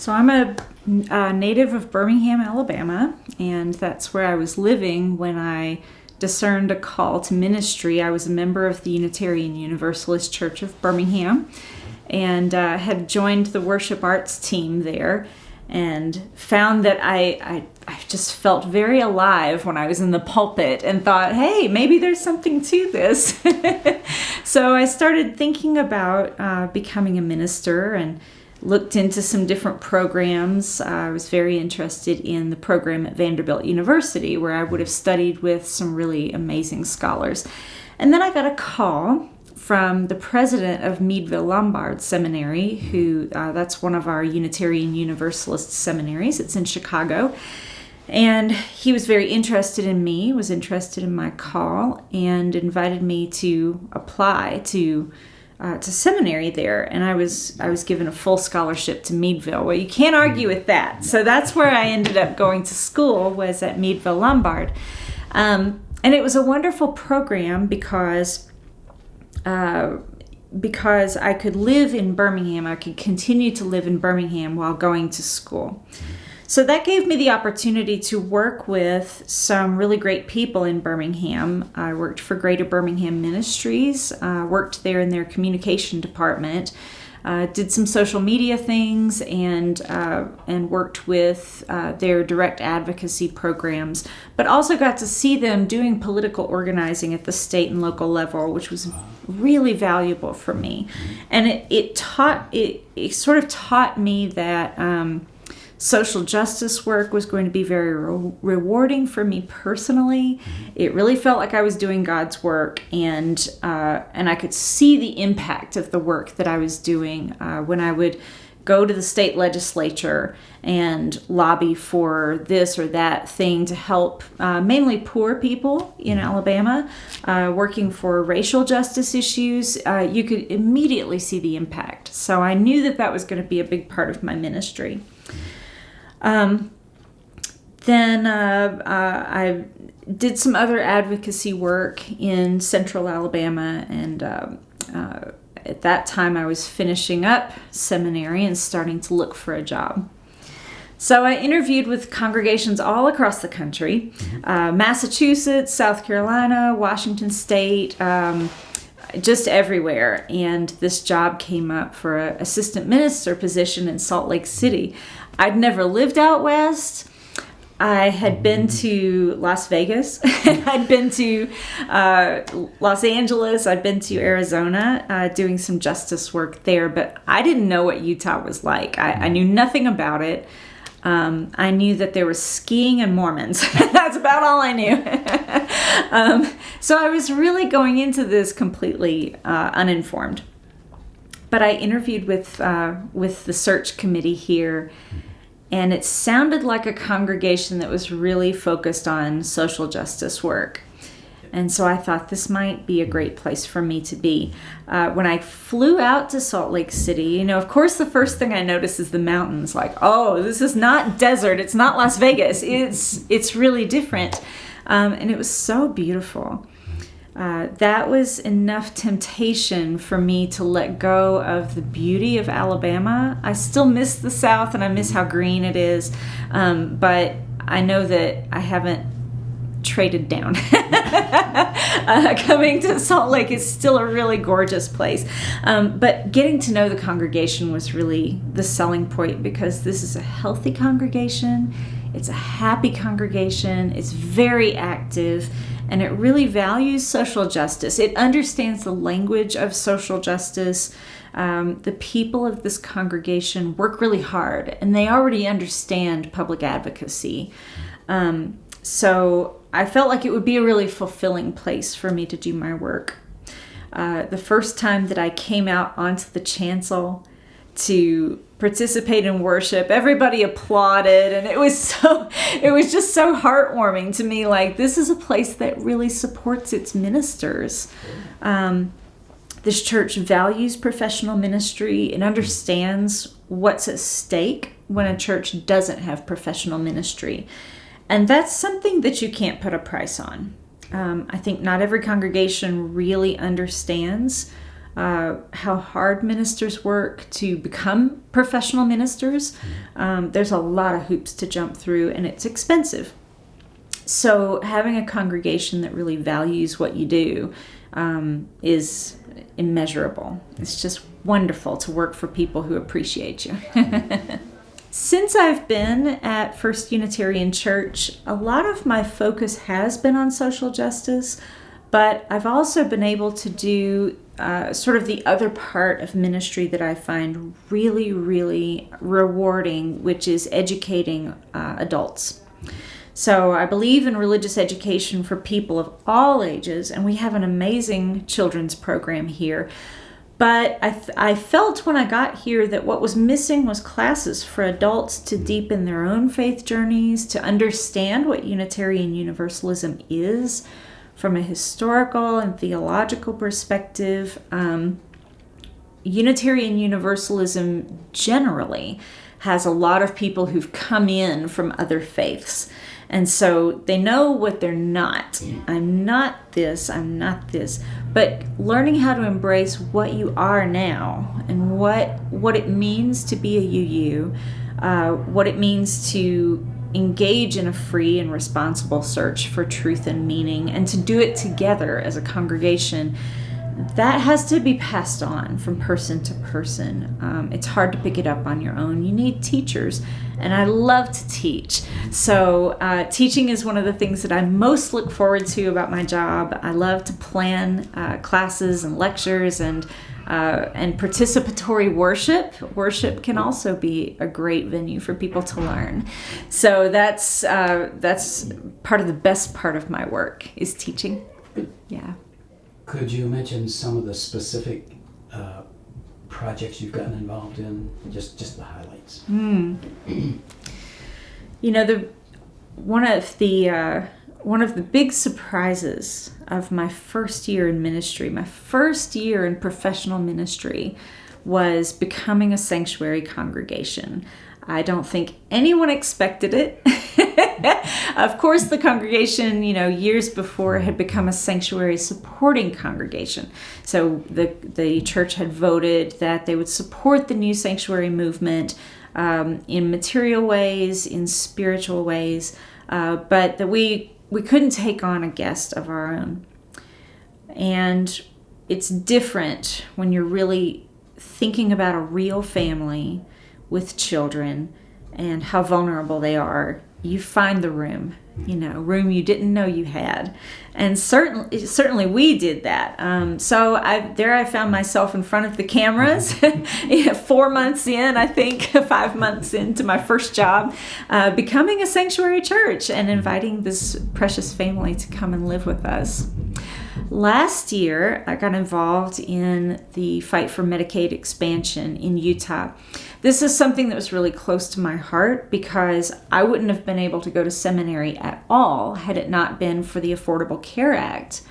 So I'm a native of Birmingham, Alabama, and that's where I was living when I discerned a call to ministry. I was a member of the Unitarian Universalist Church of Birmingham and had joined the worship arts team there and found that I just felt very alive when I was in the pulpit and thought, hey, maybe there's something to this. So I started thinking about becoming a minister and looked into some different programs. I was very interested in the program at Vanderbilt University, where I would have studied with some really amazing scholars. And then I got a call from the president of Meadville Lombard Seminary, who that's one of our Unitarian Universalist seminaries. It's in Chicago. And he was very interested in me, was interested in my call, and invited me to apply to seminary there, and I was given a full scholarship to Meadville. Well, you can't argue with that. So that's where I ended up going to school, was at Meadville Lombard. And it was a wonderful program because I could live in Birmingham. I could continue to live in Birmingham while going to school. So that gave me the opportunity to work with some really great people in Birmingham. I worked for Greater Birmingham Ministries, worked there in their communication department, did some social media things, and worked with their direct advocacy programs, but also got to see them doing political organizing at the state and local level, which was really valuable for me. And it sort of taught me that social justice work was going to be very rewarding for me personally. It really felt like I was doing God's work, and I could see the impact of the work that I was doing when I would go to the state legislature and lobby for this or that thing to help mainly poor people in Alabama, working for racial justice issues. You could immediately see the impact. So I knew that was going to be a big part of my ministry. Then I did some other advocacy work in central Alabama, and at that time I was finishing up seminary and starting to look for a job. So I interviewed with congregations all across the country, Massachusetts, South Carolina, Washington State, just everywhere. And this job came up for an assistant minister position in Salt Lake City. I'd never lived out west. I had been to Las Vegas. I'd been to Los Angeles. I'd been to Arizona doing some justice work there, but I didn't know what Utah was like. I knew nothing about it. I knew that there was skiing and Mormons. That's about all I knew. So I was really going into this completely uninformed. But I interviewed with the search committee here, and it sounded like a congregation that was really focused on social justice work. And so I thought this might be a great place for me to be. When I flew out to Salt Lake City, of course the first thing I noticed is the mountains. Like, oh, this is not desert. It's not Las Vegas. It's really different. And it was so beautiful. That was enough temptation for me to let go of the beauty of Alabama. I still miss the South, and I miss how green it is, but I know that I haven't traded down. Coming to Salt Lake is still a really gorgeous place, but getting to know the congregation was really the selling point, because this is a healthy congregation. It's a happy congregation. It's very active, and it really values social justice. It understands the language of social justice. The people of this congregation work really hard, and they already understand public advocacy. So I felt like it would be a really fulfilling place for me to do my work. The first time that I came out onto the chancel to participate in worship, everybody applauded, and it was just so heartwarming to me. Like, this is a place that really supports its ministers. This church values professional ministry and understands what's at stake when a church doesn't have professional ministry. And that's something that you can't put a price on. I think not every congregation really understands how hard ministers work to become professional ministers. There's a lot of hoops to jump through, and it's expensive. So having a congregation that really values what you do is immeasurable. It's just wonderful to work for people who appreciate you. Since I've been at First Unitarian Church, a lot of my focus has been on social justice, but I've also been able to do sort of the other part of ministry that I find really, really rewarding, which is educating adults. So I believe in religious education for people of all ages, and we have an amazing children's program here. But I felt when I got here that what was missing was classes for adults to deepen their own faith journeys, to understand what Unitarian Universalism is from a historical and theological perspective. Unitarian Universalism generally has a lot of people who've come in from other faiths. And so they know what they're not. I'm not this, I'm not this. But learning how to embrace what you are now and what it means to be a UU, what it means to engage in a free and responsible search for truth and meaning, and to do it together as a congregation, that has to be passed on from person to person. It's hard to pick it up on your own. You need teachers, and I love to teach. So teaching is one of the things that I most look forward to about my job. I love to plan classes and lectures and participatory worship. Worship can also be a great venue for people to learn. So that's part of the best part of my work is teaching. Yeah. Could you mention some of the specific projects you've gotten involved in? Just the highlights. You know, one of the big surprises of my first year in ministry, my first year in professional ministry, was becoming a sanctuary congregation. I don't think anyone expected it. Of course, the congregation, years before had become a sanctuary supporting congregation. So the church had voted that they would support the new sanctuary movement in material ways, in spiritual ways, but that we couldn't take on a guest of our own. And it's different when you're really thinking about a real family with children and how vulnerable they are. You find the room, room you didn't know you had. And certainly we did that. So I found myself in front of the cameras 4 months in, I think, 5 months into my first job, becoming a sanctuary church and inviting this precious family to come and live with us. Last year, I got involved in the fight for Medicaid expansion in Utah. This is something that was really close to my heart because I wouldn't have been able to go to seminary at all had it not been for the Affordable Care Act.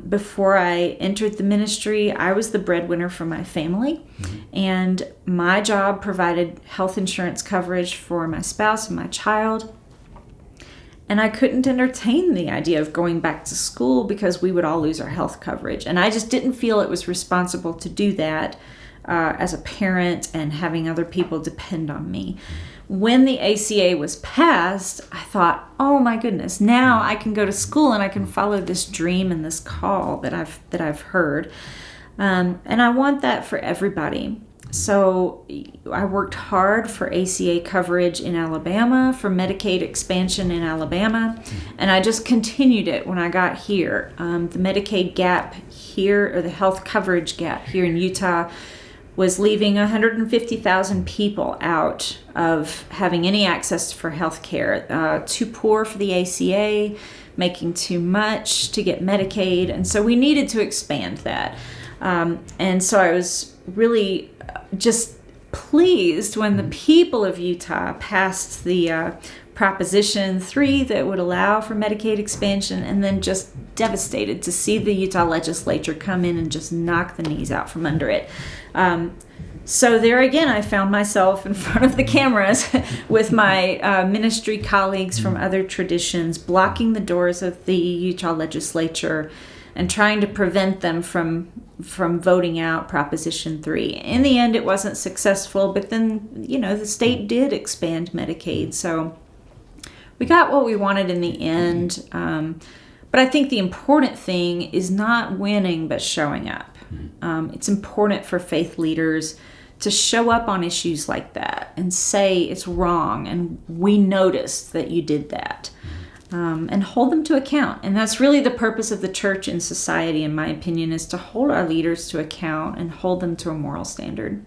Before I entered the ministry, I was the breadwinner for my family, and my job provided health insurance coverage for my spouse and my child. And I couldn't entertain the idea of going back to school because we would all lose our health coverage. And I just didn't feel it was responsible to do that as a parent and having other people depend on me. When the ACA was passed, I thought, oh my goodness, now I can go to school and I can follow this dream and this call that I've heard. And I want that for everybody. So I worked hard for ACA coverage in Alabama, for Medicaid expansion in Alabama, and I just continued it when I got here. The Medicaid gap here, or the health coverage gap here in Utah, was leaving 150,000 people out of having any access for health care. Too poor for the ACA, making too much to get Medicaid, and so we needed to expand that. And so I was really just pleased when the people of Utah passed the Proposition 3 that would allow for Medicaid expansion, and then just devastated to see the Utah legislature come in and just knock the knees out from under it. So there again, I found myself in front of the cameras with my ministry colleagues from other traditions, blocking the doors of the Utah legislature, and trying to prevent them from voting out Proposition 3. In the end, it wasn't successful, but then, the state did expand Medicaid. So we got what we wanted in the end. But I think the important thing is not winning, but showing up. It's important for faith leaders to show up on issues like that and say it's wrong and we noticed that you did that, and hold them to account. And that's really the purpose of the church and society, in my opinion, is to hold our leaders to account and hold them to a moral standard.